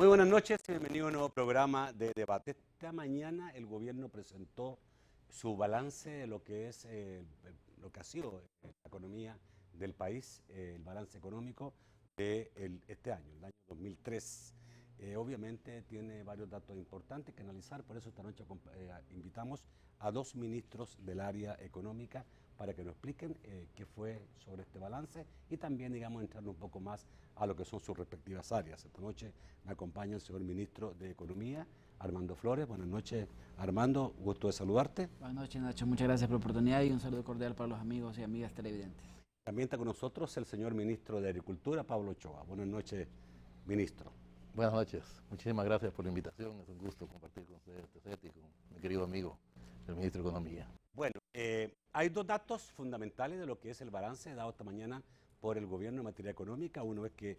Muy buenas noches y bienvenido a un nuevo programa de debate. Esta mañana el gobierno presentó su balance de lo que es lo que ha sido la economía del país, el balance económico de este año, el año 2003. Obviamente tiene varios datos importantes que analizar, por eso esta noche invitamos a dos ministros del área económica para que nos expliquen qué fue sobre este balance y también, digamos, entrar un poco más a lo que son sus respectivas áreas. Esta noche me acompaña el señor ministro de Economía, Armando Flores. Buenas noches, Armando, gusto de saludarte. Buenas noches, Nacho, muchas gracias por la oportunidad y un saludo cordial para los amigos y amigas televidentes. También está con nosotros el señor ministro de Agricultura, Pablo Ochoa. Buenas noches, ministro. Buenas noches, muchísimas gracias por la invitación, es un gusto compartir con ustedes este set y con mi querido amigo, el ministro de Economía. Bueno, hay dos datos fundamentales de lo que es el balance dado esta mañana por el gobierno en materia económica. Uno es que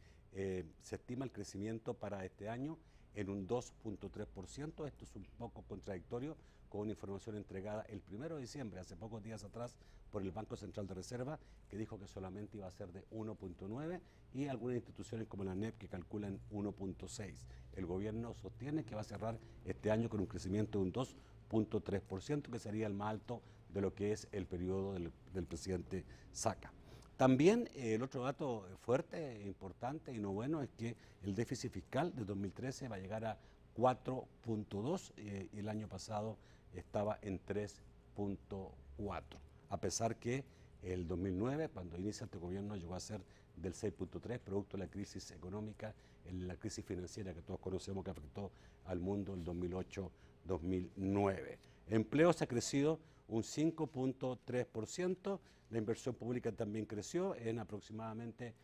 se estima el crecimiento para este año en un 2.3%. Esto es un poco contradictorio con una información entregada el 1 de diciembre, hace pocos días atrás, por el Banco Central de Reserva, que dijo que solamente iba a ser de 1.9 y algunas instituciones como la ANEP que calculan 1.6. El gobierno sostiene que va a cerrar este año con un crecimiento de un 2.3%, que sería el más alto de lo que es el periodo del presidente Saca. También el otro dato fuerte, importante y no bueno es que el déficit fiscal de 2013 va a llegar a 4.2 y el año pasado estaba en 3.4, a pesar que el 2009, cuando inicia este gobierno, llegó a ser del 6.3, producto de la crisis económica, la crisis financiera que todos conocemos que afectó al mundo el 2008-2009. Empleo se ha crecido un 5.3%, la inversión pública también creció en aproximadamente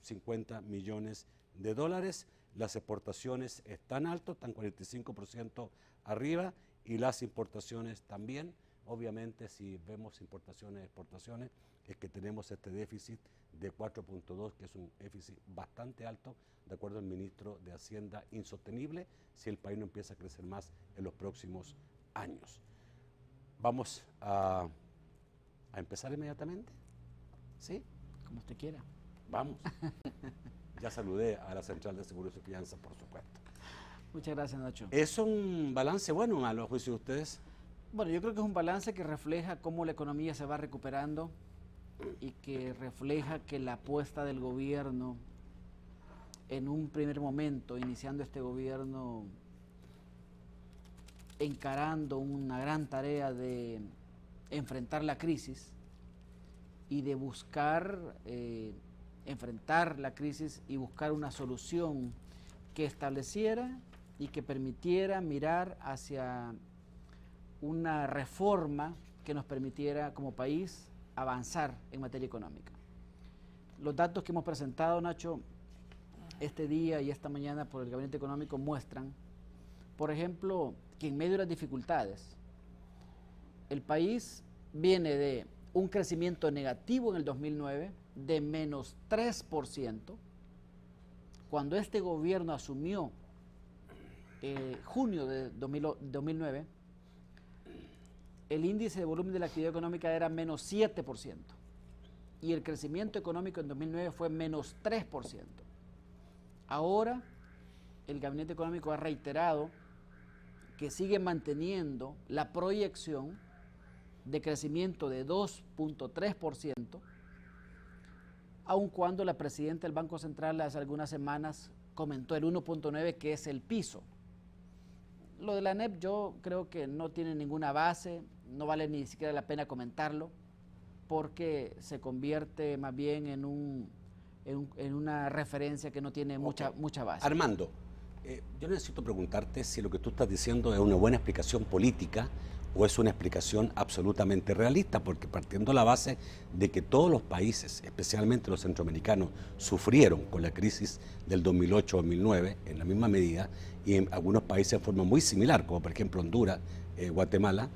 50 millones de dólares, las exportaciones están altas, están 45% arriba y las importaciones también. Obviamente si vemos importaciones, exportaciones, es que tenemos este déficit de 4.2, que es un déficit bastante alto, de acuerdo al ministro de Hacienda, insostenible si el país no empieza a crecer más en los próximos años. Vamos a empezar inmediatamente, ¿sí? Como usted quiera. Vamos. Ya saludé a la Central de Seguros y Fianzas, por supuesto. Muchas gracias, Nacho. ¿Es un balance bueno o malo a juicio de ustedes? Bueno, yo creo que es un balance que refleja cómo la economía se va recuperando y que refleja que la apuesta del gobierno en un primer momento, iniciando este gobierno, encarando una gran tarea de enfrentar la crisis y de buscar enfrentar la crisis y buscar una solución que estableciera y que permitiera mirar hacia una reforma que nos permitiera como país avanzar en materia económica. Los datos que hemos presentado, Nacho, este día y esta mañana por el Gabinete Económico muestran, por ejemplo, que en medio de las dificultades, el país viene de un crecimiento negativo en el 2009 de menos 3%. Cuando este gobierno asumió junio de 2009, el índice de volumen de la actividad económica era menos 7% y el crecimiento económico en 2009 fue menos 3%. Ahora el Gabinete Económico ha reiterado que sigue manteniendo la proyección de crecimiento de 2.3%, aun cuando la presidenta del Banco Central hace algunas semanas comentó el 1.9, que es el piso. Lo de la ANEP yo creo que no tiene ninguna base, no vale ni siquiera la pena comentarlo, porque se convierte más bien en una referencia que no tiene mucha base. Armando, yo necesito preguntarte si lo que tú estás diciendo es una buena explicación política o es una explicación absolutamente realista, porque partiendo de la base de que todos los países, especialmente los centroamericanos, sufrieron con la crisis del 2008-2009 en la misma medida y en algunos países de forma muy similar, como por ejemplo Honduras, Guatemala,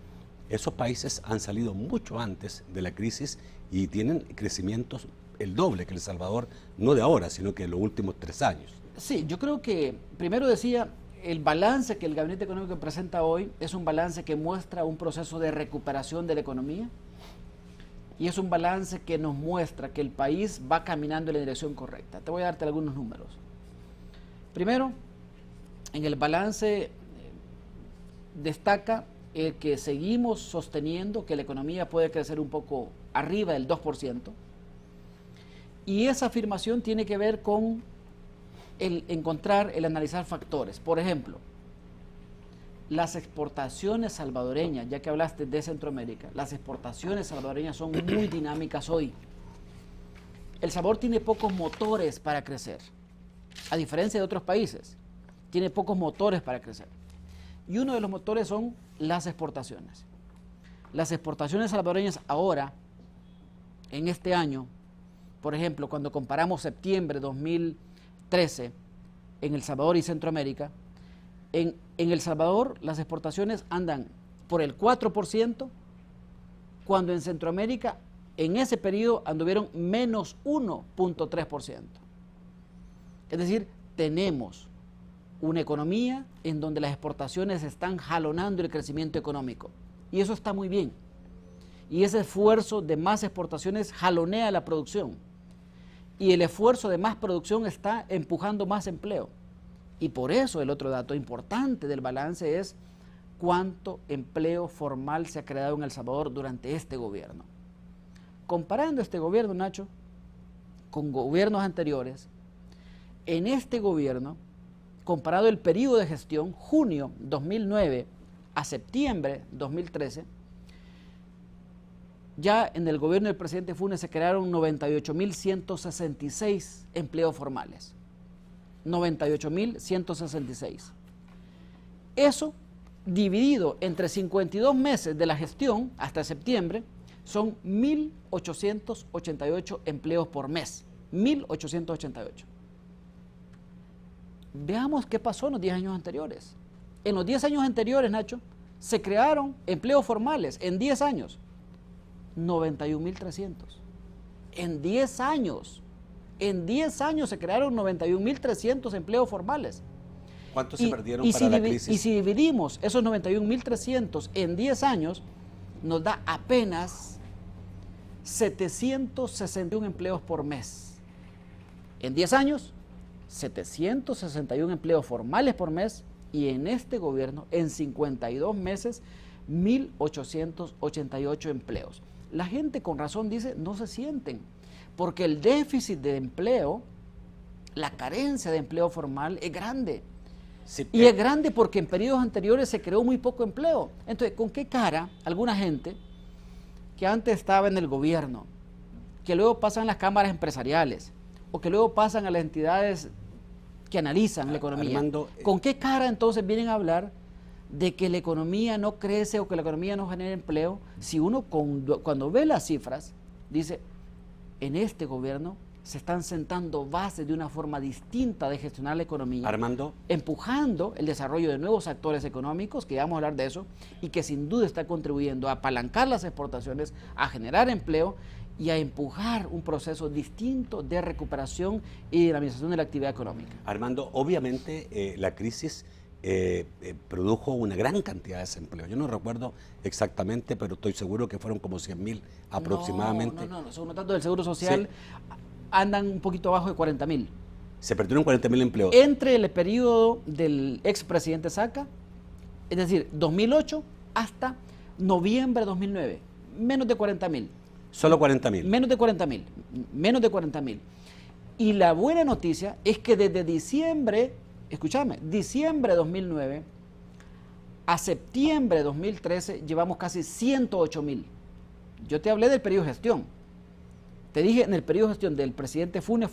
esos países han salido mucho antes de la crisis y tienen crecimientos el doble que El Salvador, no de ahora, sino que en los últimos 3 años. Sí, yo creo que, primero decía, el balance que el Gabinete Económico presenta hoy es un balance que muestra un proceso de recuperación de la economía y es un balance que nos muestra que el país va caminando en la dirección correcta. Te voy a darte algunos números. Primero, En el balance destaca el que seguimos sosteniendo que la economía puede crecer un poco arriba del 2%, y esa afirmación tiene que ver con el analizar factores. Por ejemplo, las exportaciones salvadoreñas, ya que hablaste de Centroamérica, las exportaciones salvadoreñas son muy dinámicas hoy. El Salvador tiene pocos motores para crecer, a diferencia de otros países, tiene pocos motores para crecer. Y uno de los motores son las exportaciones. Las exportaciones salvadoreñas ahora, en este año, por ejemplo, cuando comparamos septiembre 2013 en El Salvador y Centroamérica, en El Salvador las exportaciones andan por el 4%, cuando en Centroamérica en ese periodo anduvieron menos 1.3%. Es decir, tenemos una economía en donde las exportaciones están jalonando el crecimiento económico, y eso está muy bien. Y ese esfuerzo de más exportaciones jalonea la producción, y el esfuerzo de más producción está empujando más empleo. Y por eso el otro dato importante del balance es cuánto empleo formal se ha creado en El Salvador durante este gobierno. Comparando este gobierno, Nacho, con gobiernos anteriores, en este gobierno, comparado el periodo de gestión, junio 2009 a septiembre 2013, ya en el gobierno del presidente Funes se crearon 98.166 empleos formales. 98.166. Eso, dividido entre 52 meses de la gestión hasta septiembre, son 1.888 empleos por mes. 1.888. Veamos qué pasó en los 10 años anteriores. En los 10 años anteriores, Nacho, se crearon empleos formales en 10 años. 91.300. En 10 años. En 10 años se crearon 91.300 empleos formales. ¿Cuántos se perdieron para la crisis? Y si dividimos esos 91.300 en 10 años, nos da apenas 761 empleos por mes. En 10 años, 761 empleos formales por mes, y en este gobierno, en 52 meses, 1.888 empleos. La gente con razón dice, no se sienten, porque el déficit de empleo, la carencia de empleo formal es grande. Sí, y es grande porque en periodos anteriores se creó muy poco empleo. Entonces, ¿con qué cara alguna gente que antes estaba en el gobierno, que luego pasan a las cámaras empresariales, o que luego pasan a las entidades que analizan la economía, Armando, ¿con qué cara entonces vienen a hablar de que la economía no crece o que la economía no genera empleo? Si uno cuando ve las cifras, dice, en este gobierno se están sentando bases de una forma distinta de gestionar la economía, Armando, empujando el desarrollo de nuevos actores económicos, que ya vamos a hablar de eso, y que sin duda está contribuyendo a apalancar las exportaciones, a generar empleo y a empujar un proceso distinto de recuperación y dinamización de la actividad económica. Armando, obviamente la crisis produjo una gran cantidad de desempleo. Yo no recuerdo exactamente, pero estoy seguro que fueron como 100.000 aproximadamente. No, según los datos del Seguro Social, sí, andan un poquito abajo de 40.000. Se perdieron 40.000 empleos. Entre el periodo del expresidente Saca, es decir, 2008 hasta noviembre de 2009, menos de 40.000. Solo 40.000. Menos de 40.000, menos de 40.000. Y la buena noticia es que desde diciembre, escúchame, diciembre de 2009 a septiembre de 2013 llevamos casi 108.000. Yo te hablé del periodo de gestión. Te dije, en el periodo de gestión del presidente Funes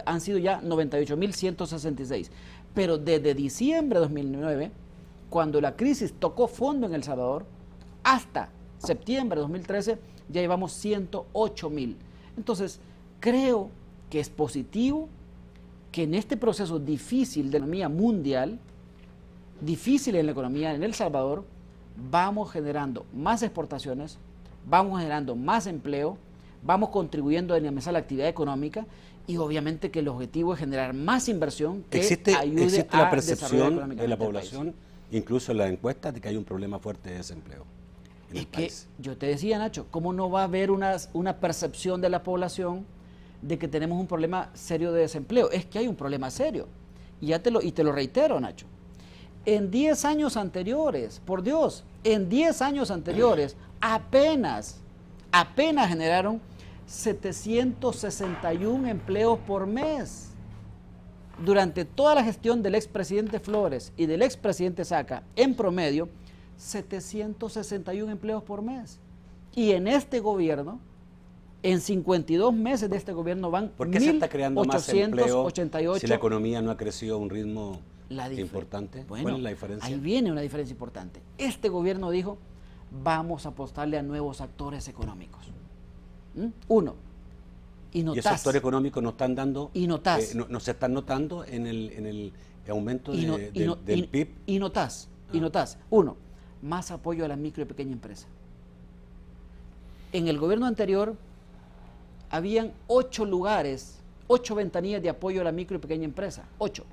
han sido ya 98.166. Pero desde diciembre de 2009, cuando la crisis tocó fondo en El Salvador, hasta septiembre de 2013, ya llevamos 108.000. Entonces, creo que es positivo que en este proceso difícil de la economía mundial, difícil en la economía en El Salvador, vamos generando más exportaciones, vamos generando más empleo, vamos contribuyendo a dinamizar la actividad económica, y obviamente que el objetivo es generar más inversión que ayude existe a la percepción de la este población, incluso en las encuestas, de que hay un problema fuerte de desempleo en el país. Yo te decía, Nacho, ¿cómo no va a haber una percepción de la población de que tenemos un problema serio de desempleo? Es que hay un problema serio. Y te lo reitero, Nacho. en 10 años anteriores, por Dios, en 10 años anteriores, apenas generaron 761 empleos por mes. Durante toda la gestión del expresidente Flores y del expresidente Saca, en promedio, 761 empleos por mes. Y en este gobierno, en 52 meses de este gobierno van 1.888. ¿Por qué se está creando más empleo si la economía no ha crecido a un ritmo importante? Bueno, ¿cuál es la diferencia? Ahí viene una diferencia importante. Este gobierno dijo, vamos a apostarle a nuevos actores económicos. Uno, y esos actores económicos no están dando, no se están notando en el aumento del PIB. Y notás, uno, más apoyo a la micro y pequeña empresa. En el gobierno anterior habían 8 lugares, 8 ventanillas de apoyo a la micro y pequeña empresa, 8.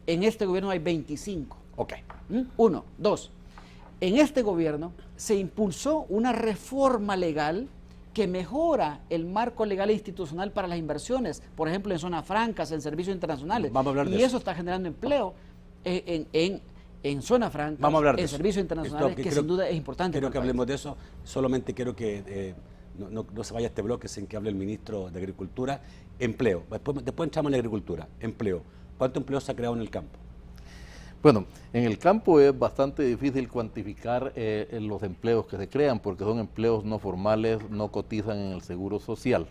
En este gobierno hay 25. Ok. Uno, dos. En este gobierno se impulsó una reforma legal que mejora el marco legal e institucional para las inversiones, por ejemplo, en zonas francas, en servicios internacionales. Vamos a hablar de eso está generando empleo en zonas francas, en servicios internacionales, que sin duda es importante. Quiero que hablemos de eso, solamente quiero que no se vaya este bloque sin que hable el ministro de Agricultura. Empleo, después entramos en la agricultura. Empleo, ¿cuánto empleo se ha creado en el campo? Bueno, en el campo es bastante difícil cuantificar los empleos que se crean porque son empleos no formales, no cotizan en el seguro social.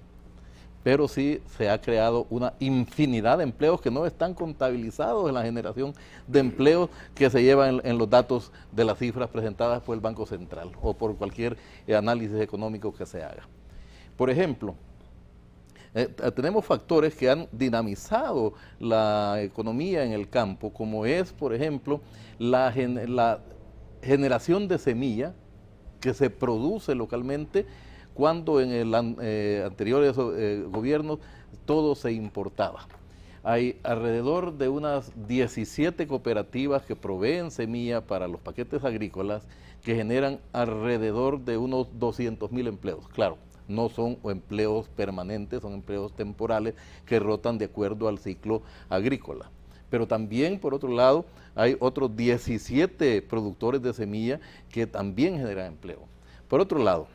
Pero sí se ha creado una infinidad de empleos que no están contabilizados en la generación de empleos que se llevan en los datos de las cifras presentadas por el Banco Central o por cualquier análisis económico que se haga. Por ejemplo, tenemos factores que han dinamizado la economía en el campo, como es, por ejemplo, la generación de semilla que se produce localmente cuando en el anteriores gobiernos todo se importaba. Hay alrededor de unas 17 cooperativas que proveen semilla para los paquetes agrícolas que generan alrededor de unos 200.000 empleos. Claro, no son empleos permanentes, son empleos temporales que rotan de acuerdo al ciclo agrícola. Pero también, por otro lado, hay otros 17 productores de semilla que también generan empleo. Por otro lado,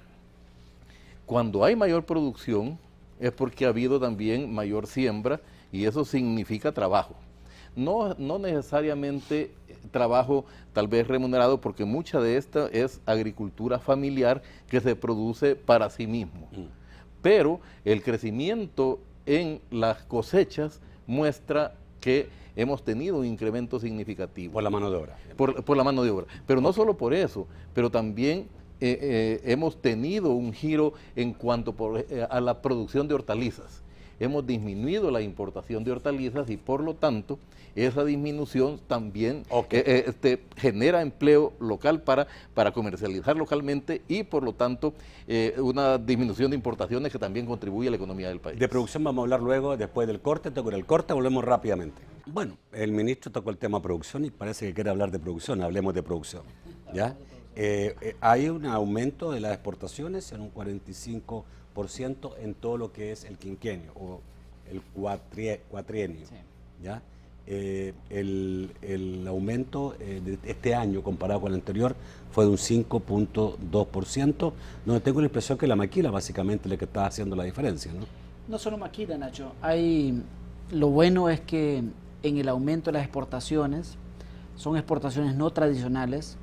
cuando hay mayor producción es porque ha habido también mayor siembra y eso significa trabajo. No necesariamente trabajo tal vez remunerado, porque mucha de esta es agricultura familiar que se produce para sí mismo. Pero el crecimiento en las cosechas muestra que hemos tenido un incremento significativo. Por la mano de obra. Por la mano de obra. Pero no solo por eso, pero también hemos tenido un giro en cuanto a la producción de hortalizas. Hemos disminuido la importación de hortalizas y por lo tanto esa disminución también genera empleo local para comercializar localmente y por lo tanto una disminución de importaciones que también contribuye a la economía del país. De producción vamos a hablar luego, después del corte. Con el corte volvemos rápidamente. Bueno, el ministro tocó el tema producción y parece que quiere hablar de producción. Hablemos de producción, ¿ya? Hay un aumento de las exportaciones en un 45% en todo lo que es el quinquenio o el cuatrienio, sí. ¿Ya? El aumento de este año comparado con el anterior fue de un 5.2%, donde tengo la impresión que la maquila básicamente es la que está haciendo la diferencia, ¿no? No solo maquila, Nacho. Lo bueno es que en el aumento de las exportaciones, son exportaciones no tradicionales,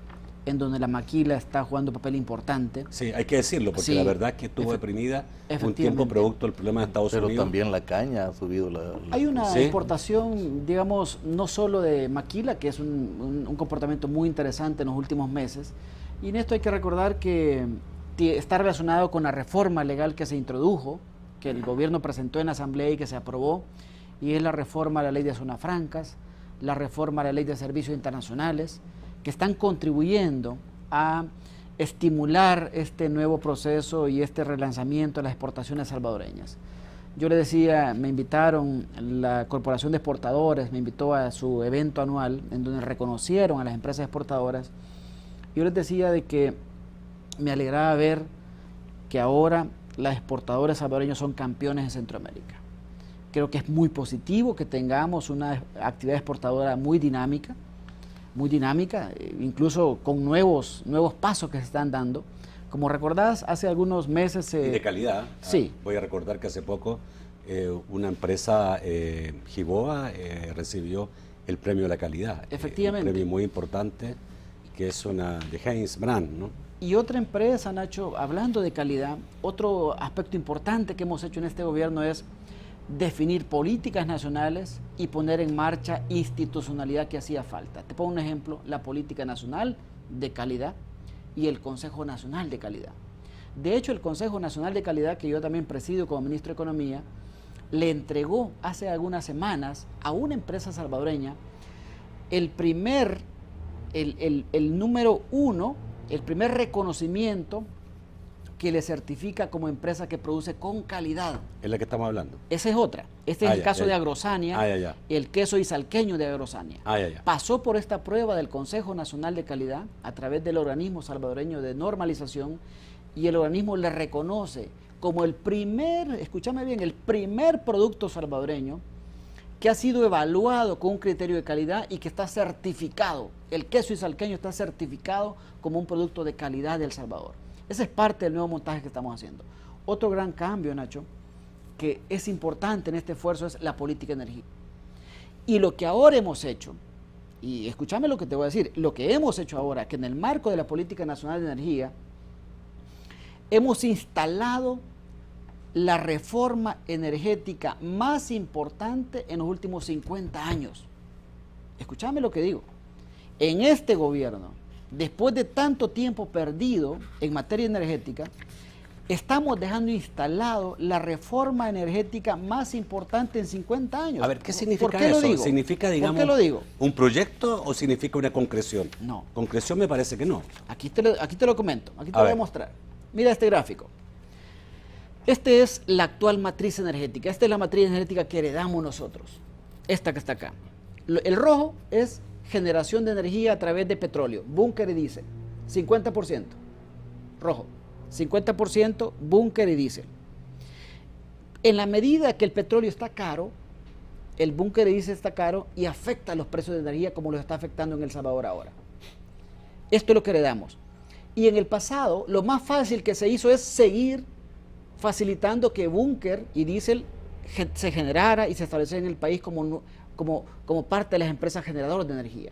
en donde la maquila está jugando un papel importante. Sí, hay que decirlo, porque la verdad es que estuvo deprimida un tiempo producto del problema de Estados Unidos. Pero también la caña ha subido Hay una exportación, digamos, no solo de maquila, que es un comportamiento muy interesante en los últimos meses, y en esto hay que recordar que está relacionado con la reforma legal que se introdujo, que el gobierno presentó en la Asamblea y que se aprobó, y es la reforma a la ley de zonas francas, la reforma a la ley de servicios internacionales, que están contribuyendo a estimular este nuevo proceso y este relanzamiento de las exportaciones salvadoreñas. Yo le decía, me invitaron, la Corporación de Exportadores me invitó a su evento anual en donde reconocieron a las empresas exportadoras. Yo les decía de que me alegraba ver que ahora las exportadoras salvadoreños son campeones en Centroamérica. Creo que es muy positivo que tengamos una actividad exportadora muy dinámica, muy dinámica, incluso con nuevos pasos que se están dando. Como recordás, hace algunos meses... y de calidad. Sí. Voy a recordar que hace poco una empresa, Giboa, recibió el premio de la calidad. Efectivamente. Un premio muy importante, que es una de Heinz Brand, ¿no? Y otra empresa, Nacho, hablando de calidad, otro aspecto importante que hemos hecho en este gobierno es definir políticas nacionales y poner en marcha institucionalidad que hacía falta. Te pongo un ejemplo, la Política Nacional de Calidad y el Consejo Nacional de Calidad. De hecho, el Consejo Nacional de Calidad, que yo también presido como ministro de Economía, le entregó hace algunas semanas a una empresa salvadoreña el número 1, el primer reconocimiento que le certifica como empresa que produce con calidad. Es la que estamos hablando. Esa es otra. Este es el caso de Agrosania, el queso isalqueño de Agrosania. Pasó por esta prueba del Consejo Nacional de Calidad a través del organismo salvadoreño de normalización y el organismo le reconoce como el primer, escúchame bien, el primer producto salvadoreño que ha sido evaluado con un criterio de calidad y que está certificado. El queso isalqueño está certificado como un producto de calidad de El Salvador. Ese es parte del nuevo montaje que estamos haciendo. Otro gran cambio, Nacho, que es importante en este esfuerzo es la política de energía. Y lo que ahora hemos hecho, y escúchame lo que te voy a decir, lo que hemos hecho ahora, que en el marco de la Política Nacional de Energía, hemos instalado la reforma energética más importante en los últimos 50 años. Escúchame lo que digo. En este gobierno, después de tanto tiempo perdido en materia energética, estamos dejando instalado la reforma energética más importante en 50 años. A ver, ¿qué significa ¿Por qué eso? lo digo? ¿Significa, digamos, ¿Por qué lo digo? un proyecto o significa una concreción? No. Concreción me parece que no. Aquí te lo comento, aquí te lo voy a mostrar. Mira este gráfico. Esta es la actual matriz energética. Esta es la matriz energética que heredamos nosotros. Esta que está acá. El rojo es generación de energía a través de petróleo, búnker y diésel. 50%. Rojo. 50% búnker y diésel. En la medida que el petróleo está caro, el búnker y diésel está caro y afecta los precios de energía como lo está afectando en El Salvador ahora. Esto es lo que heredamos. Y en el pasado, lo más fácil que se hizo es seguir facilitando que búnker y diésel se generara y se estableciera en el país como parte de las empresas generadoras de energía.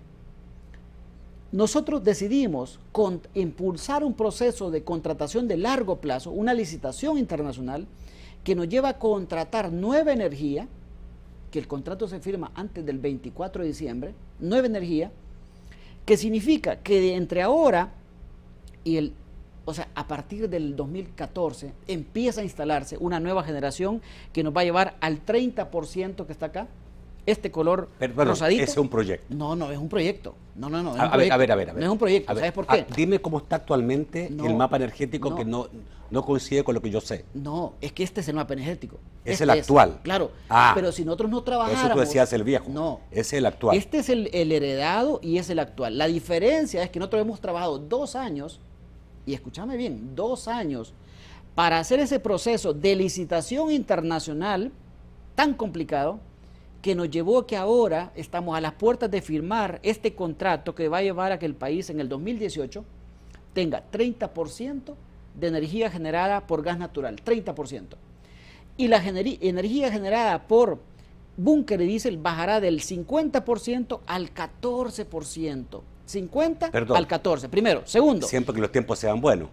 Nosotros decidimos impulsar un proceso de contratación de largo plazo, una licitación internacional que nos lleva a contratar nueva energía, que el contrato se firma antes del 24 de diciembre, nueva energía, que significa que entre ahora y a partir del 2014 empieza a instalarse una nueva generación que nos va a llevar al 30% que está acá, este color rosadito. Ese es un proyecto. No es un proyecto. No es un proyecto. A ver. No es un proyecto, ¿sabes por qué? Dime cómo está actualmente el mapa energético que no coincide con lo que yo sé. No, es que este es el mapa energético. Es el actual. Claro, pero si nosotros no trabajáramos... Eso tú decías el viejo. No. Es el actual. Este es el heredado y es el actual. La diferencia es que nosotros hemos trabajado 2 años, y escúchame bien, 2 años, para hacer ese proceso de licitación internacional tan complicado, que nos llevó a que ahora estamos a las puertas de firmar este contrato que va a llevar a que el país en el 2018 tenga 30% de energía generada por gas natural, 30%. Y la energía generada por búnker y diésel bajará del 50% al 14%. 50 al 14, primero. Segundo. Siempre que los tiempos sean buenos.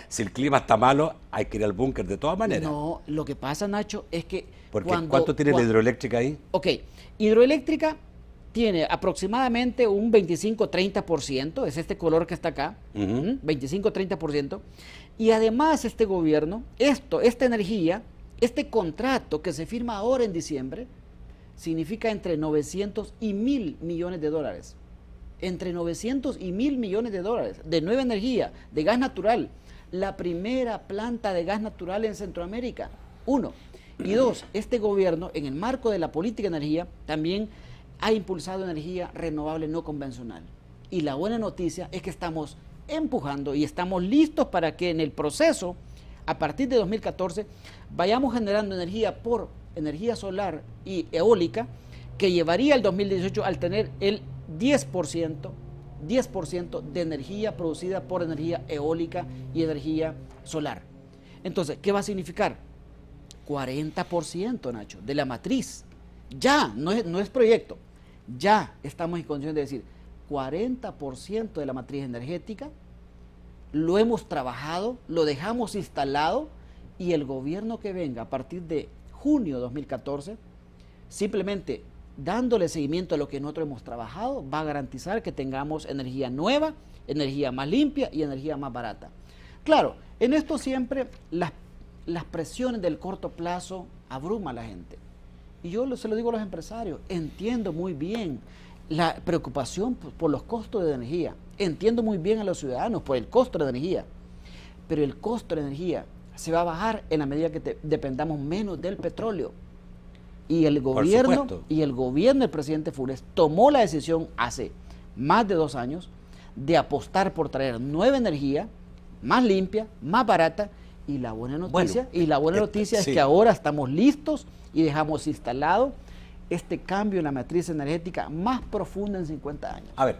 Si el clima está malo, hay que ir al búnker de todas maneras. No, lo que pasa, Nacho, es que... ¿Cuánto tiene la hidroeléctrica ahí? Ok, hidroeléctrica tiene aproximadamente un 25-30%, es este color que está acá, 25-30%, y además este gobierno, esta energía, este contrato que se firma ahora en diciembre, significa entre 900 y 1.000 millones de dólares. Entre 900 y 1.000 millones de dólares de nueva energía, de gas natural. La primera planta de gas natural en Centroamérica. 1. Y 2, este gobierno, en el marco de la política de energía, también ha impulsado energía renovable no convencional. Y la buena noticia es que estamos empujando y estamos listos para que en el proceso, a partir de 2014, vayamos generando energía por energía solar y eólica, que llevaría al 2018 al tener el 10% de energía producida por energía eólica y energía solar. Entonces, ¿qué va a significar? 40%, Nacho, de la matriz. Ya, no es proyecto, ya estamos en condición de decir 40% de la matriz energética lo hemos trabajado, lo dejamos instalado, y el gobierno que venga a partir de junio de 2014, simplemente dándole seguimiento a lo que nosotros hemos trabajado, va a garantizar que tengamos energía nueva, energía más limpia y energía más barata. Claro, en esto siempre las presiones del corto plazo abruman a la gente. Y yo se lo digo a los empresarios, entiendo muy bien la preocupación por los costos de energía, entiendo muy bien a los ciudadanos por el costo de energía, pero el costo de energía se va a bajar en la medida que dependamos menos del petróleo. Y el gobierno del presidente Funes tomó la decisión hace más de 2 años de apostar por traer nueva energía, más limpia, más barata, y la buena noticia, es que ahora estamos listos y dejamos instalado este cambio en la matriz energética más profunda en 50 años. A ver,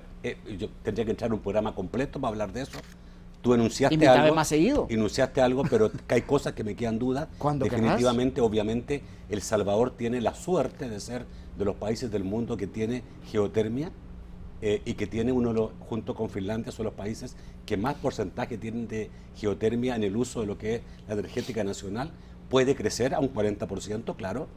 yo tendría que entrar en un programa completo para hablar de eso. Tú enunciaste Invítame algo, más seguido. Enunciaste algo, pero que hay cosas que me quedan dudas. Definitivamente, querrás. obviamente, El Salvador tiene la suerte de ser de los países del mundo que tiene geotermia y que tiene junto con Finlandia, son los países que más porcentaje tienen de geotermia en el uso de lo que es la energética nacional. Puede crecer a un 40%, claro,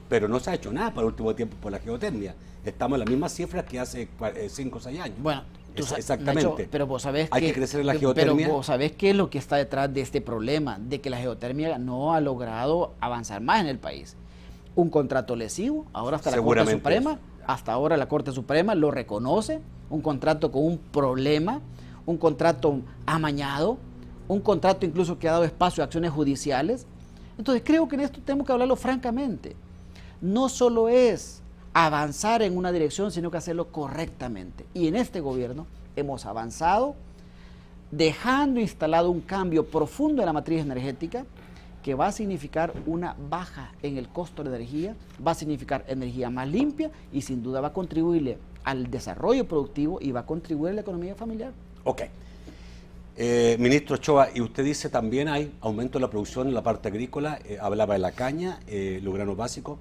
pero no se ha hecho nada para el último tiempo por la geotermia. Estamos en las mismas cifras que hace 5 o 6 años. Bueno, exactamente. Nacho, pero vos sabés hay que crecer en la geotermia. Pero vos sabés qué es lo que está detrás de este problema, de que la geotermia no ha logrado avanzar más en el país. Un contrato lesivo, ahora hasta la Corte Suprema, hasta ahora la Corte Suprema lo reconoce, un contrato con un problema, un contrato amañado, un contrato incluso que ha dado espacio a acciones judiciales. Entonces creo que en esto tenemos que hablarlo francamente. No solo es avanzar en una dirección, sino que hacerlo correctamente. Y en este gobierno hemos avanzado, dejando instalado un cambio profundo en la matriz energética que va a significar una baja en el costo de energía, va a significar energía más limpia y sin duda va a contribuirle al desarrollo productivo y va a contribuir a la economía familiar. Ok. Ministro Ochoa, y usted dice también hay aumento de la producción en la parte agrícola, hablaba de la caña, los granos básicos.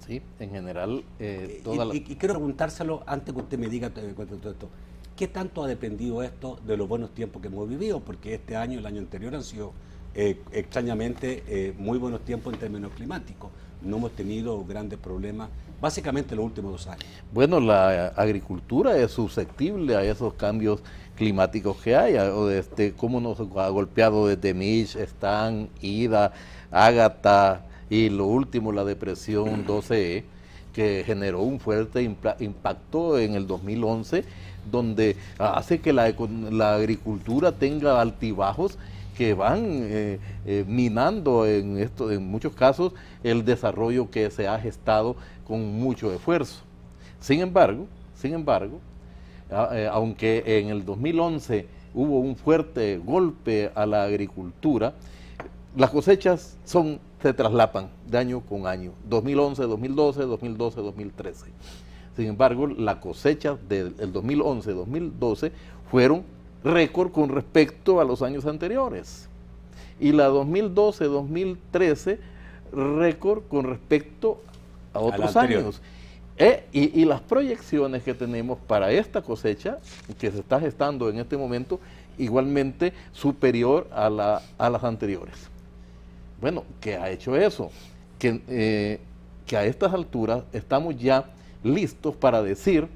Sí, en general. Y quiero preguntárselo antes que usted me diga todo esto. ¿Qué tanto ha dependido esto de los buenos tiempos que hemos vivido? Porque este año y el año anterior han sido extrañamente muy buenos tiempos en términos climáticos. No hemos tenido grandes problemas, básicamente los últimos 2 años. Bueno, la agricultura es susceptible a esos cambios climáticos que hay, o cómo nos ha golpeado desde Mitch, Stan, Ida, Ágata, y lo último, la depresión 12E, que generó un fuerte impacto en el 2011, donde hace que la agricultura tenga altibajos que van minando en muchos casos el desarrollo que se ha gestado con mucho esfuerzo. Sin embargo, aunque en el 2011 hubo un fuerte golpe a la agricultura, las cosechas se traslapan de año con año, 2011, 2012, 2012, 2013. Sin embargo, la cosecha del 2011, 2012 fueron récord con respecto a los años anteriores. Y la 2012, 2013, récord con respecto a otros años. Y las proyecciones que tenemos para esta cosecha, que se está gestando en este momento, igualmente superior a las anteriores. Bueno, ¿qué ha hecho eso? Que a estas alturas estamos ya listos para decir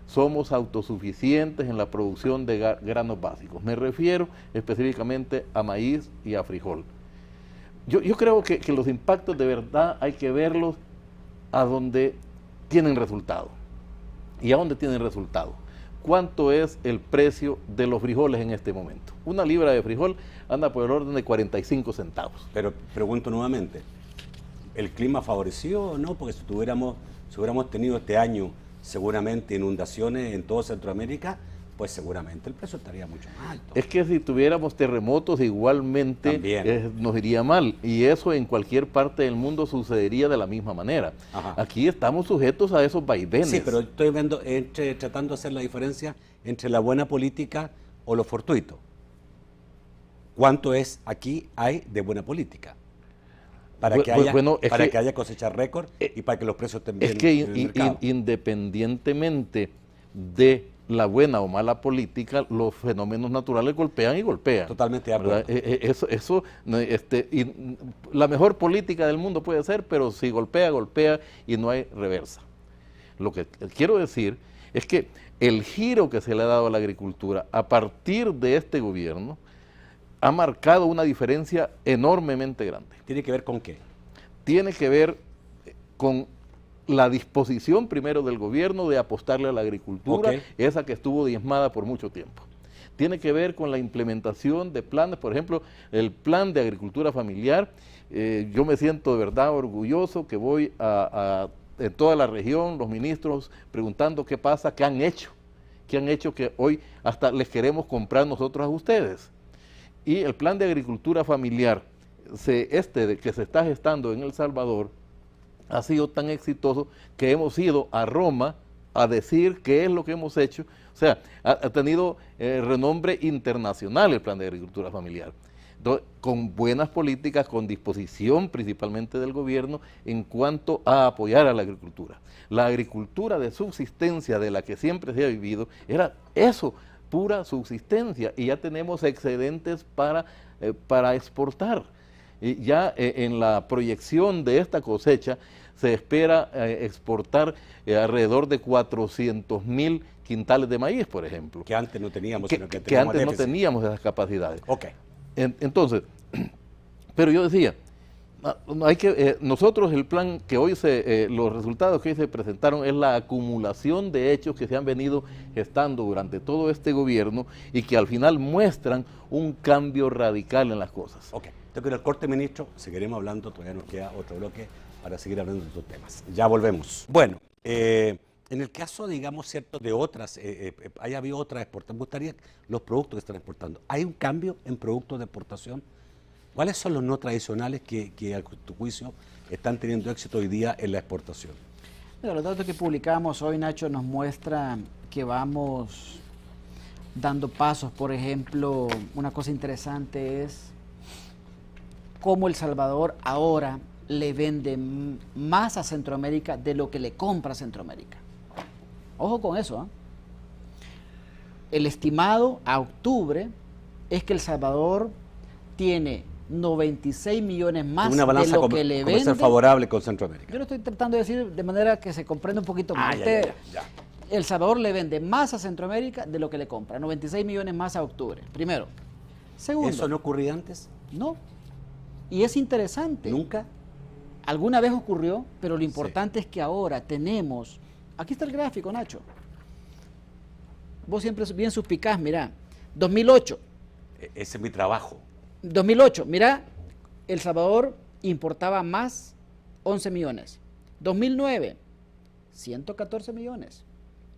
somos autosuficientes en la producción de granos básicos. Me refiero específicamente a maíz y a frijol. Yo creo que los impactos de verdad hay que verlos a donde tienen resultado. ¿Y a dónde tienen resultado? ¿Cuánto es el precio de los frijoles en este momento? Una libra de frijol anda por el orden de 45 centavos. Pero pregunto nuevamente, ¿el clima favoreció o no? Porque si hubiéramos tenido este año seguramente inundaciones en toda Centroamérica, pues seguramente el precio estaría mucho más alto. Es que si tuviéramos terremotos igualmente nos iría mal, y eso en cualquier parte del mundo sucedería de la misma manera. Ajá. Aquí estamos sujetos a esos vaivenes. Sí, pero estoy viendo, tratando de hacer la diferencia entre la buena política o lo fortuito. ¿Cuánto es aquí hay de buena política? Para que haya cosechar récord y para que los precios estén bien en el mercado. Independientemente de la buena o mala política, los fenómenos naturales golpean y golpean. Totalmente de acuerdo. La mejor política del mundo puede ser, pero si golpea, golpea y no hay reversa. Lo que quiero decir es que el giro que se le ha dado a la agricultura a partir de este gobierno ha marcado una diferencia enormemente grande. ¿Tiene que ver con qué? Tiene que ver con la disposición primero del gobierno de apostarle a la agricultura, esa que estuvo diezmada por mucho tiempo. Tiene que ver con la implementación de planes, por ejemplo, el plan de agricultura familiar. Yo me siento de verdad orgulloso que voy en toda la región, los ministros preguntando qué pasa, qué han hecho que hoy hasta les queremos comprar nosotros a ustedes. Y el plan de agricultura familiar, que se está gestando en El Salvador, ha sido tan exitoso que hemos ido a Roma a decir qué es lo que hemos hecho. O sea, ha tenido renombre internacional el plan de agricultura familiar. Entonces, con buenas políticas, con disposición principalmente del gobierno en cuanto a apoyar a la agricultura. La agricultura de subsistencia de la que siempre se ha vivido era eso, pura subsistencia, y ya tenemos excedentes para exportar. Y ya en la proyección de esta cosecha se espera exportar alrededor de 400,000 quintales de maíz, por ejemplo. Que antes no teníamos, que antes no teníamos esas capacidades. Ok. Entonces, pero yo decía, nosotros el plan que hoy los resultados que hoy se presentaron es la acumulación de hechos que se han venido gestando durante todo este gobierno y que al final muestran un cambio radical en las cosas. Ok, tengo que ir al corte, ministro, seguiremos hablando, todavía nos queda otro bloque para seguir hablando de estos temas. Ya volvemos. Bueno, en el caso, digamos, cierto, de otras, haya habido otras exportaciones, me gustaría los productos que están exportando. ¿Hay un cambio en productos de exportación? ¿Cuáles son los no tradicionales que a tu juicio están teniendo éxito hoy día en la exportación? Mira, los datos que publicamos hoy, Nacho, nos muestran que vamos dando pasos. Por ejemplo, una cosa interesante es cómo El Salvador ahora le vende más a Centroamérica de lo que le compra a Centroamérica. Ojo con eso, ¿eh? El estimado a octubre es que El Salvador tiene 96 millones más una balanza de lo que le vende. Favorable con Centroamérica. Yo lo estoy tratando de decir de manera que se comprenda un poquito más. Ya. El Salvador le vende más a Centroamérica de lo que le compra, 96 millones más a octubre, primero. Segundo. ¿Eso no ocurría antes? No. Y es interesante. ¿Nunca? Alguna vez ocurrió, pero lo importante es que ahora tenemos, aquí está el gráfico, Nacho. Vos siempre bien suspicaz, mirá, 2008. Ese es mi trabajo. 2008, mira, El Salvador importaba más 11 millones. 2009, 114 millones.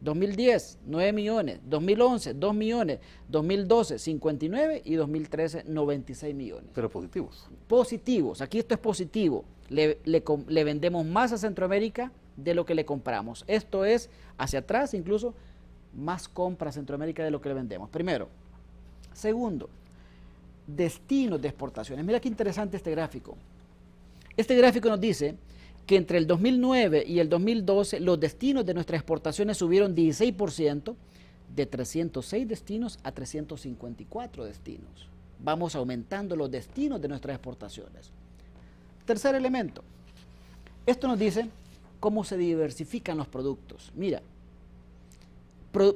2010, 9 millones. 2011, 2 millones. 2012, 59 y 2013, 96 millones. Pero positivos. Positivos, aquí esto es positivo. Le vendemos más a Centroamérica de lo que le compramos. Esto es, hacia atrás incluso, más compra a Centroamérica de lo que le vendemos. Primero. Segundo, destinos de exportaciones. Mira qué interesante este gráfico. Este gráfico nos dice que entre el 2009 y el 2012 los destinos de nuestras exportaciones subieron 16%, de 306 destinos a 354 destinos. Vamos aumentando los destinos de nuestras exportaciones. Tercer elemento. Esto nos dice cómo se diversifican los productos. Mira,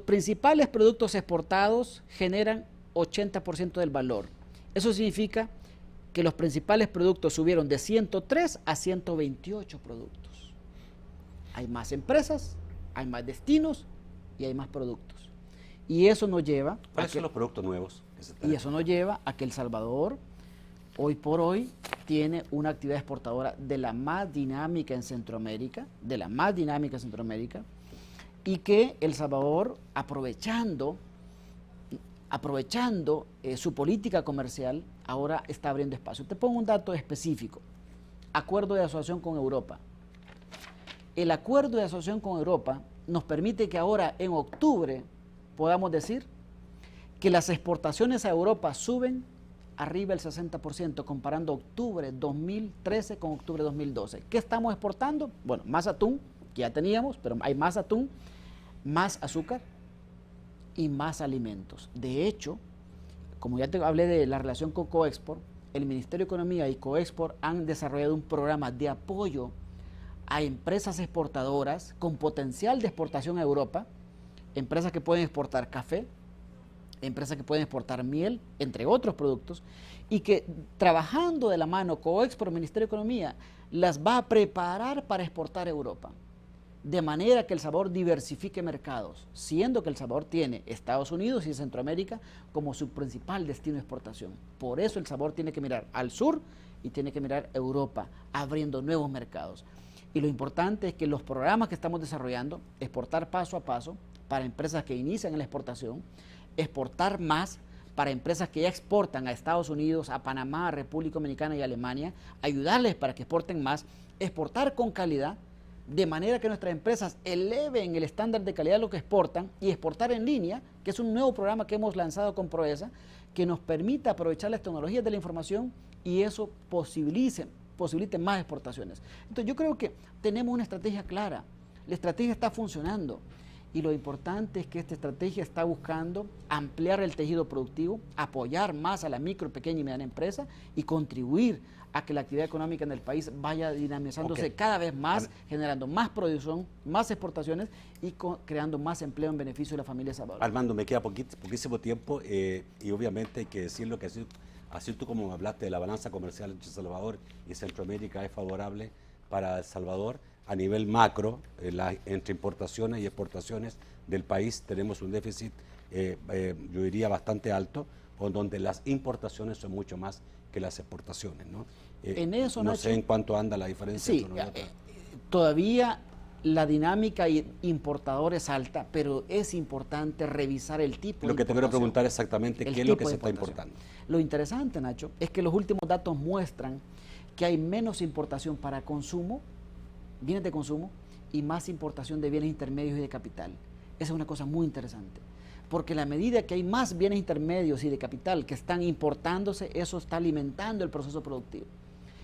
principales productos exportados generan 80% del valor. Eso significa que los principales productos subieron de 103 a 128 productos. Hay más empresas, hay más destinos y hay más productos. Y eso nos lleva... ¿Cuáles son los productos nuevos? Y eso nos lleva a que El Salvador, hoy por hoy, tiene una actividad exportadora de la más dinámica en Centroamérica, y que El Salvador, aprovechando aprovechando su política comercial, ahora está abriendo espacio. Te pongo un dato específico. Acuerdo de asociación con Europa. El acuerdo de asociación con Europa nos permite que ahora en octubre podamos decir que las exportaciones a Europa suben arriba del 60%, comparando octubre 2013 con octubre 2012. ¿Qué estamos exportando? Bueno, más atún, que ya teníamos, pero hay más atún, más azúcar y más alimentos. De hecho, como ya te hablé de la relación con Coexport, el Ministerio de Economía y Coexport han desarrollado un programa de apoyo a empresas exportadoras con potencial de exportación a Europa, empresas que pueden exportar café, empresas que pueden exportar miel, entre otros productos, y que trabajando de la mano Coexport, el Ministerio de Economía, las va a preparar para exportar a Europa, de manera que El Salvador diversifique mercados, siendo que El Salvador tiene Estados Unidos y Centroamérica como su principal destino de exportación. Por eso El Salvador tiene que mirar al sur y tiene que mirar a Europa, abriendo nuevos mercados. Y lo importante es que los programas que estamos desarrollando, exportar paso a paso para empresas que inician en la exportación, exportar más para empresas que ya exportan a Estados Unidos, a Panamá, a República Dominicana y Alemania, ayudarles para que exporten más, exportar con calidad, de manera que nuestras empresas eleven el estándar de calidad de lo que exportan, y exportar en línea, que es un nuevo programa que hemos lanzado con Proesa, que nos permita aprovechar las tecnologías de la información y eso posibilite más exportaciones. Entonces yo creo que tenemos una estrategia clara, la estrategia está funcionando. Y lo importante es que esta estrategia está buscando ampliar el tejido productivo, apoyar más a la micro, pequeña y mediana empresa y contribuir a que la actividad económica en el país vaya dinamizándose cada vez más, generando más producción, más exportaciones y creando más empleo en beneficio de la familia salvadoreña. Armando, me queda poquísimo tiempo y obviamente hay que decirlo que así tú como hablaste de la balanza comercial entre El Salvador y Centroamérica es favorable para El Salvador. A nivel macro, entre importaciones y exportaciones del país tenemos un déficit, yo diría, bastante alto, donde las importaciones son mucho más que las exportaciones, ¿no? En eso, no Nacho, sé en cuánto anda la diferencia. Sí, todavía la dinámica importador es alta, pero es importante revisar el tipo de Lo que te quiero importación. preguntar exactamente qué es lo que se está importando. Lo interesante, Nacho, es que los últimos datos muestran que hay menos importación para consumo, bienes de consumo, y más importación de bienes intermedios y de capital. Esa es una cosa muy interesante, porque a la medida que hay más bienes intermedios y de capital que están importándose, eso está alimentando el proceso productivo.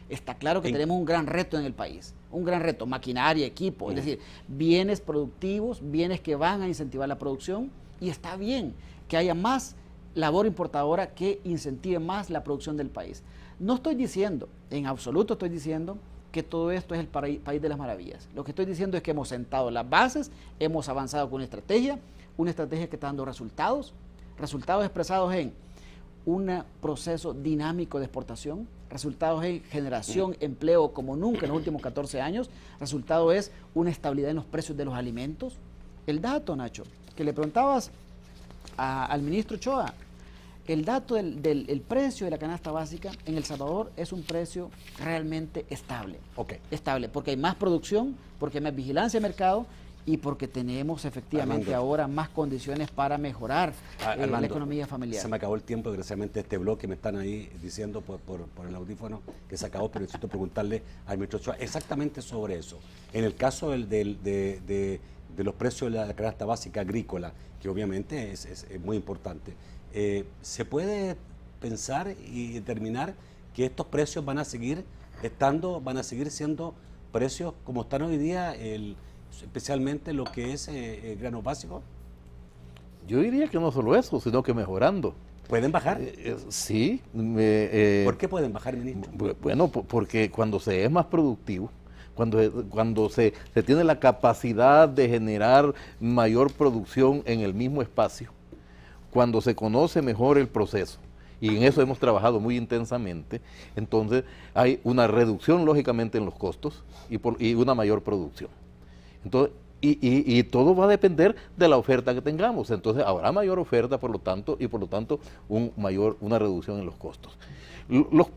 Está claro que tenemos un gran reto en el país, un gran reto, maquinaria, equipo, es decir, bienes productivos, bienes que van a incentivar la producción, y está bien que haya más labor importadora que incentive más la producción del país. No estoy diciendo, en absoluto estoy diciendo que todo esto es el país de las maravillas. Lo que estoy diciendo es que hemos sentado las bases, hemos avanzado con una estrategia que está dando resultados expresados en un proceso dinámico de exportación, resultados en generación, empleo como nunca en los últimos 14 años, resultado es una estabilidad en los precios de los alimentos. El dato, Nacho, que le preguntabas al ministro Ochoa, el dato del precio de la canasta básica en El Salvador es un precio realmente estable. Estable, porque hay más producción, porque hay más vigilancia de mercado y porque tenemos efectivamente ahora más condiciones para mejorar la economía familiar. Se me acabó el tiempo, desgraciadamente este bloque me están ahí diciendo por el audífono que se acabó, pero necesito preguntarle al ministro Ochoa exactamente sobre eso. En el caso de los precios de la canasta básica agrícola, que obviamente es muy importante, ¿se puede pensar y determinar que estos precios van a seguir siendo precios como están hoy día, especialmente lo que es granos básicos? Yo diría que no solo eso, sino que mejorando. ¿Pueden bajar? Sí. ¿Por qué pueden bajar, ministro? Bueno, porque cuando se es más productivo, cuando se tiene la capacidad de generar mayor producción en el mismo espacio, cuando se conoce mejor el proceso, y en eso hemos trabajado muy intensamente, entonces hay una reducción lógicamente en los costos y una mayor producción. Entonces, Y todo va a depender de la oferta que tengamos. Entonces habrá mayor oferta, por lo tanto, una reducción en los costos.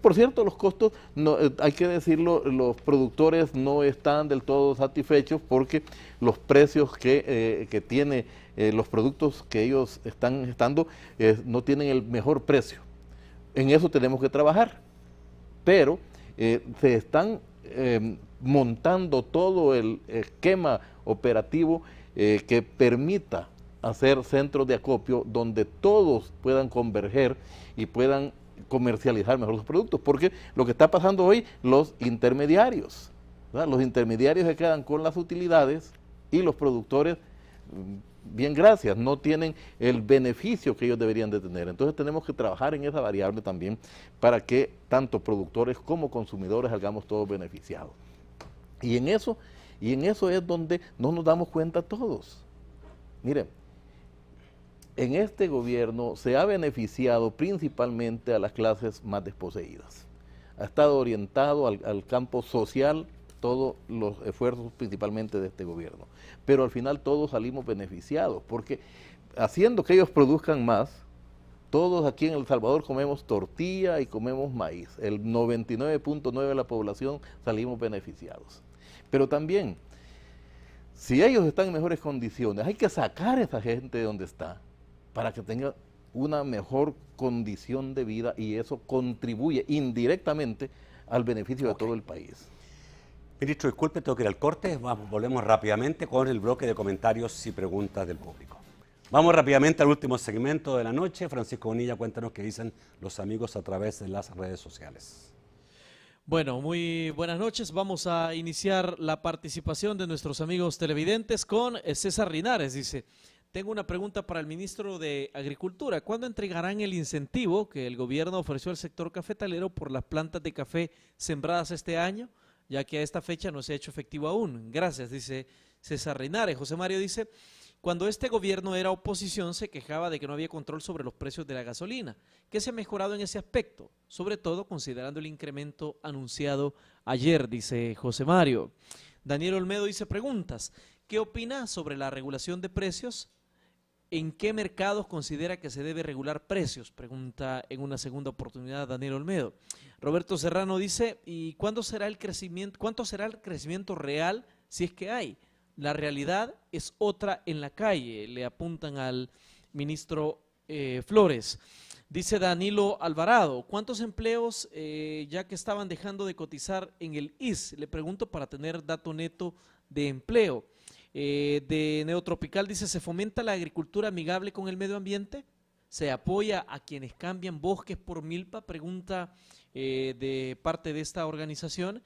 Por cierto, los costos, no, hay que decirlo, los productores no están del todo satisfechos porque los precios que tiene los productos que ellos están gestando no tienen el mejor precio. En eso tenemos que trabajar, pero se están montando todo el esquema operativo que permita hacer centros de acopio donde todos puedan converger y puedan comercializar mejor los productos, porque lo que está pasando hoy, los intermediarios, ¿verdad? Los intermediarios se quedan con las utilidades y los productores, bien gracias, no tienen el beneficio que ellos deberían de tener. Entonces tenemos que trabajar en esa variable también para que tanto productores como consumidores salgamos todos beneficiados. Y en eso es donde no nos damos cuenta todos. Miren, en este gobierno se ha beneficiado principalmente a las clases más desposeídas. Ha estado orientado al campo social todos los esfuerzos principalmente de este gobierno. Pero al final todos salimos beneficiados, porque haciendo que ellos produzcan más, todos aquí en El Salvador comemos tortilla y comemos maíz. El 99.9% de la población salimos beneficiados. Pero también, si ellos están en mejores condiciones, hay que sacar a esa gente de donde está para que tenga una mejor condición de vida y eso contribuye indirectamente al beneficio de todo el país. Ministro, disculpe, tengo que ir al corte. Volvemos rápidamente con el bloque de comentarios y preguntas del público. Vamos rápidamente al último segmento de la noche. Francisco Bonilla, cuéntanos qué dicen los amigos a través de las redes sociales. Bueno, muy buenas noches. Vamos a iniciar la participación de nuestros amigos televidentes con César Linares. Dice, tengo una pregunta para el ministro de Agricultura. ¿Cuándo entregarán el incentivo que el gobierno ofreció al sector cafetalero por las plantas de café sembradas este año? Ya que a esta fecha no se ha hecho efectivo aún. Gracias, dice César Linares. José Mario dice, cuando este gobierno era oposición se quejaba de que no había control sobre los precios de la gasolina. ¿Qué se ha mejorado en ese aspecto? Sobre todo considerando el incremento anunciado ayer, dice José Mario. Daniel Olmedo dice, preguntas, ¿qué opina sobre la regulación de precios? ¿En qué mercados considera que se debe regular precios? Pregunta en una segunda oportunidad Daniel Olmedo. Roberto Serrano dice, ¿y cuánto será el crecimiento real si es que hay? La realidad es otra en la calle, le apuntan al ministro Flores. Dice Danilo Alvarado, ¿cuántos empleos ya que estaban dejando de cotizar en el IS? Le pregunto para tener dato neto de empleo. De Neotropical dice, ¿se fomenta la agricultura amigable con el medio ambiente? ¿Se apoya a quienes cambian bosques por milpa? Pregunta de parte de esta organización.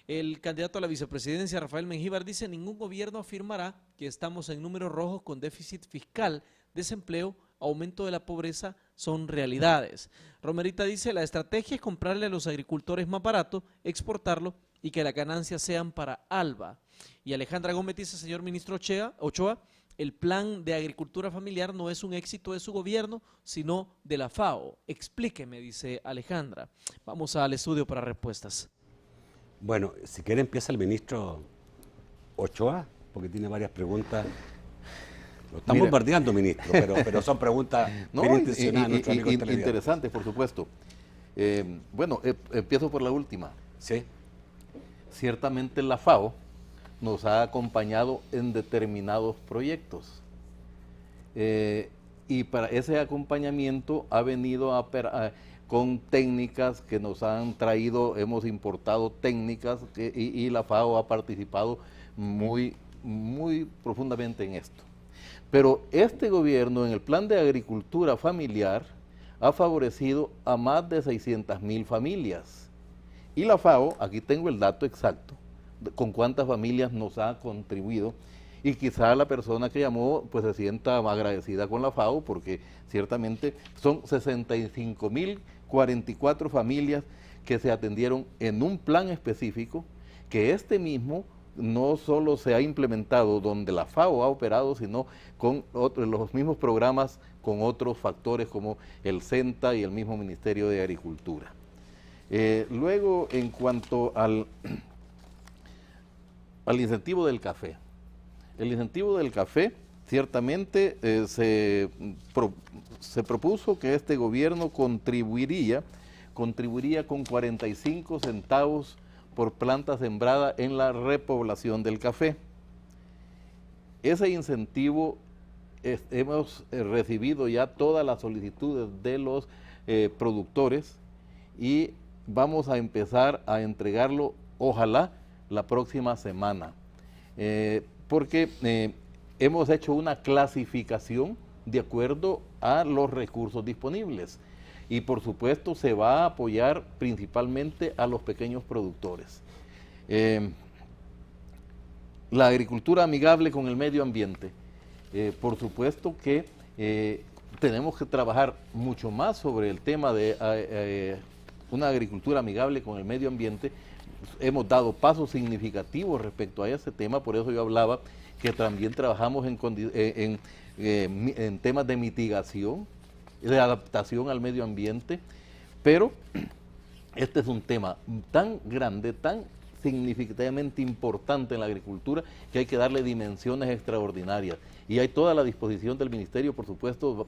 El candidato a la vicepresidencia, Rafael Mengíbar, dice, ningún gobierno afirmará que estamos en números rojos con déficit fiscal, desempleo, aumento de la pobreza, son realidades. Romerita dice, la estrategia es comprarle a los agricultores más barato, exportarlo y que las ganancias sean para Alba. Y Alejandra Gómez dice, señor ministro Ochoa, el plan de agricultura familiar no es un éxito de su gobierno, sino de la FAO. Explíqueme, dice Alejandra. Vamos al estudio para respuestas. Bueno, si quiere empieza el ministro Ochoa, porque tiene varias preguntas. Lo están bombardeando, ministro, pero son preguntas bien intencionadas. Interesantes, por supuesto. Bueno, empiezo por la última. Sí. Ciertamente la FAO nos ha acompañado en determinados proyectos. Y para ese acompañamiento ha venido con técnicas que nos han traído, hemos importado técnicas y la FAO ha participado muy profundamente en esto. Pero este gobierno en el plan de agricultura familiar ha favorecido a más de 600,000 familias. Y la FAO, aquí tengo el dato exacto, con cuántas familias nos ha contribuido, y quizá la persona que llamó pues se sienta agradecida con la FAO porque ciertamente son 65,044 familias que se atendieron en un plan específico que este mismo no solo se ha implementado donde la FAO ha operado, sino con los mismos programas con otros factores como el CENTA y el mismo Ministerio de Agricultura. Luego, en cuanto al incentivo del café, El incentivo del café, ciertamente se propuso que este gobierno contribuiría con 45 centavos por planta sembrada en la repoblación del café. Ese incentivo hemos recibido ya todas las solicitudes de los productores y vamos a empezar a entregarlo, ojalá, la próxima semana. Porque hemos hecho una clasificación de acuerdo a los recursos disponibles y por supuesto se va a apoyar principalmente a los pequeños productores. La agricultura amigable con el medio ambiente, por supuesto que tenemos que trabajar mucho más sobre el tema de una agricultura amigable con el medio ambiente. Hemos dado pasos significativos respecto a ese tema, por eso yo hablaba que también trabajamos en temas de mitigación, de adaptación al medio ambiente, pero este es un tema tan grande, tan significativamente importante en la agricultura, que hay que darle dimensiones extraordinarias. Y hay toda la disposición del Ministerio, por supuesto,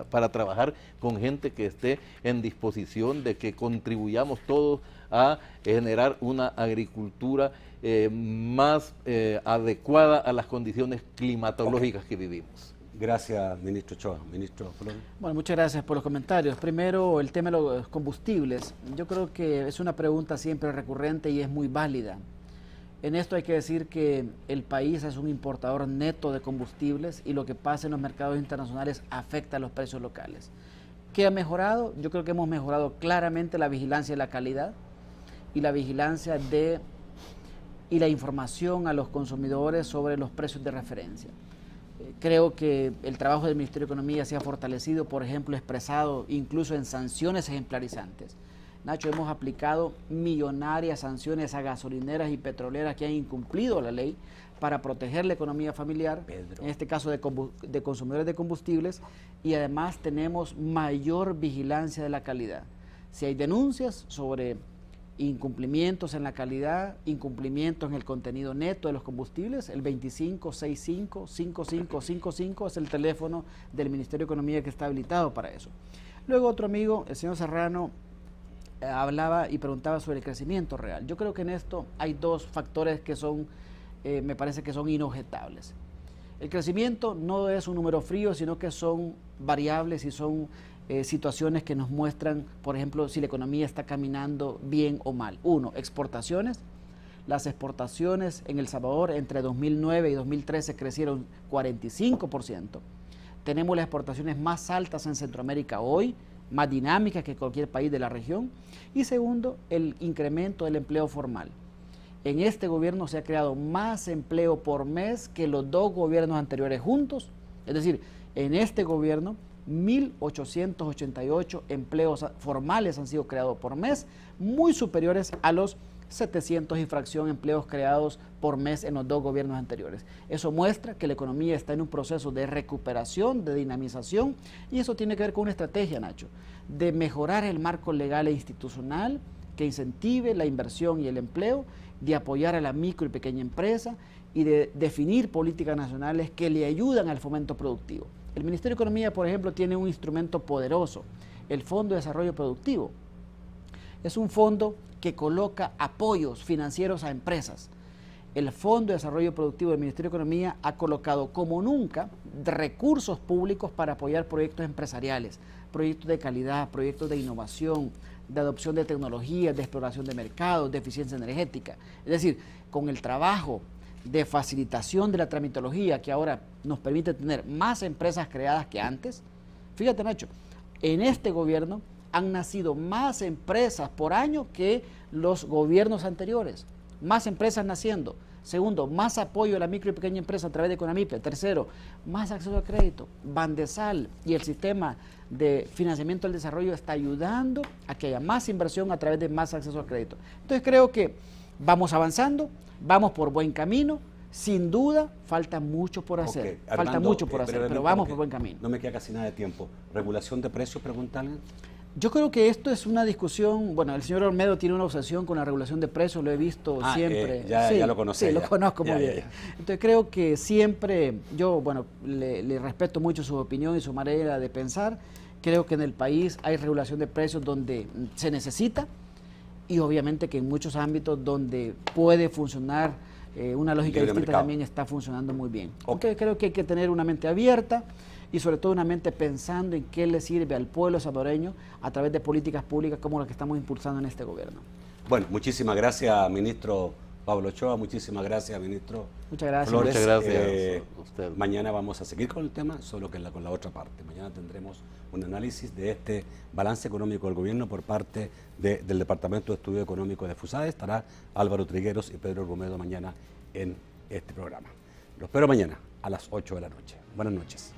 para trabajar con gente que esté en disposición de que contribuyamos todos a generar una agricultura más adecuada a las condiciones climatológicas que vivimos. Gracias, ministro Ochoa. Ministro Flores. Bueno, muchas gracias por los comentarios. Primero, el tema de los combustibles. Yo creo que es una pregunta siempre recurrente y es muy válida. En esto hay que decir que el país es un importador neto de combustibles y lo que pasa en los mercados internacionales afecta a los precios locales. ¿Qué ha mejorado? Yo creo que hemos mejorado claramente la vigilancia de la calidad y la vigilancia y la información a los consumidores sobre los precios de referencia. Creo que el trabajo del Ministerio de Economía se ha fortalecido, por ejemplo, expresado incluso en sanciones ejemplarizantes. Nacho, hemos aplicado millonarias sanciones a gasolineras y petroleras que han incumplido la ley para proteger la economía familiar, en este caso de consumidores de combustibles, y además tenemos mayor vigilancia de la calidad. Si hay denuncias sobre incumplimientos en la calidad, incumplimientos en el contenido neto de los combustibles, el 2565-5555 es el teléfono del Ministerio de Economía que está habilitado para eso. Luego otro amigo, el señor Serrano, hablaba y preguntaba sobre el crecimiento real. Yo creo que en esto hay dos factores que son, me parece que son inobjetables. El crecimiento no es un número frío, sino que son variables y son situaciones que nos muestran, por ejemplo, si la economía está caminando bien o mal. Uno, exportaciones. Las exportaciones en El Salvador entre 2009 y 2013 crecieron 45%. Tenemos las exportaciones más altas en Centroamérica hoy, más dinámicas que cualquier país de la región. Y segundo, el incremento del empleo formal. En este gobierno se ha creado más empleo por mes que los dos gobiernos anteriores juntos. Es decir, en este gobierno 1.888 empleos formales han sido creados por mes, muy superiores a los 700 y fracción empleos creados por mes en los dos gobiernos anteriores. Eso muestra que la economía está en un proceso de recuperación, de dinamización, y eso tiene que ver con una estrategia, Nacho, de mejorar el marco legal e institucional que incentive la inversión y el empleo, de apoyar a la micro y pequeña empresa y de definir políticas nacionales que le ayudan al fomento productivo. El Ministerio de Economía, por ejemplo, tiene un instrumento poderoso, el Fondo de Desarrollo Productivo. Es un fondo que coloca apoyos financieros a empresas. El Fondo de Desarrollo Productivo del Ministerio de Economía ha colocado como nunca recursos públicos para apoyar proyectos empresariales, proyectos de calidad, proyectos de innovación, de adopción de tecnologías, de exploración de mercados, de eficiencia energética. Es decir, con el trabajo de facilitación de la tramitología que ahora nos permite tener más empresas creadas que antes. Fíjate, Nacho, en este gobierno han nacido más empresas por año que los gobiernos anteriores. Más empresas naciendo. Segundo, más apoyo a la micro y pequeña empresa a través de Conamipe. Tercero, más acceso al crédito. Bandesal y el sistema de financiamiento del desarrollo está ayudando a que haya más inversión a través de más acceso al crédito. Entonces creo que vamos avanzando, vamos por buen camino. Sin duda, falta mucho por hacer. Armando, falta mucho por hacer, pero vamos por buen camino. No me queda casi nada de tiempo. ¿Regulación de precios, preguntarle? Yo creo que esto es una discusión, bueno, el señor Olmedo tiene una obsesión con la regulación de precios, lo he visto siempre. Ya lo conocé. Sí, lo conozco muy bien. Ya. Entonces creo que siempre, yo, bueno, le respeto mucho su opinión y su manera de pensar. Creo que en el país hay regulación de precios donde se necesita y obviamente que en muchos ámbitos donde puede funcionar una lógica distinta también está funcionando muy bien. Entonces creo que hay que tener una mente abierta y sobre todo una mente pensando en qué le sirve al pueblo salvadoreño a través de políticas públicas como las que estamos impulsando en este gobierno. Bueno, muchísimas gracias, ministro Pablo Ochoa, muchísimas gracias, ministro. Muchas gracias. Flores. Muchas gracias a usted. Mañana vamos a seguir con el tema, solo que con la otra parte. Mañana tendremos un análisis de este balance económico del gobierno por parte del Departamento de Estudio Económico de FUSADE. Estará Álvaro Trigueros y Pedro Romedo mañana en este programa. Los espero mañana a las 8 de la noche. Buenas noches.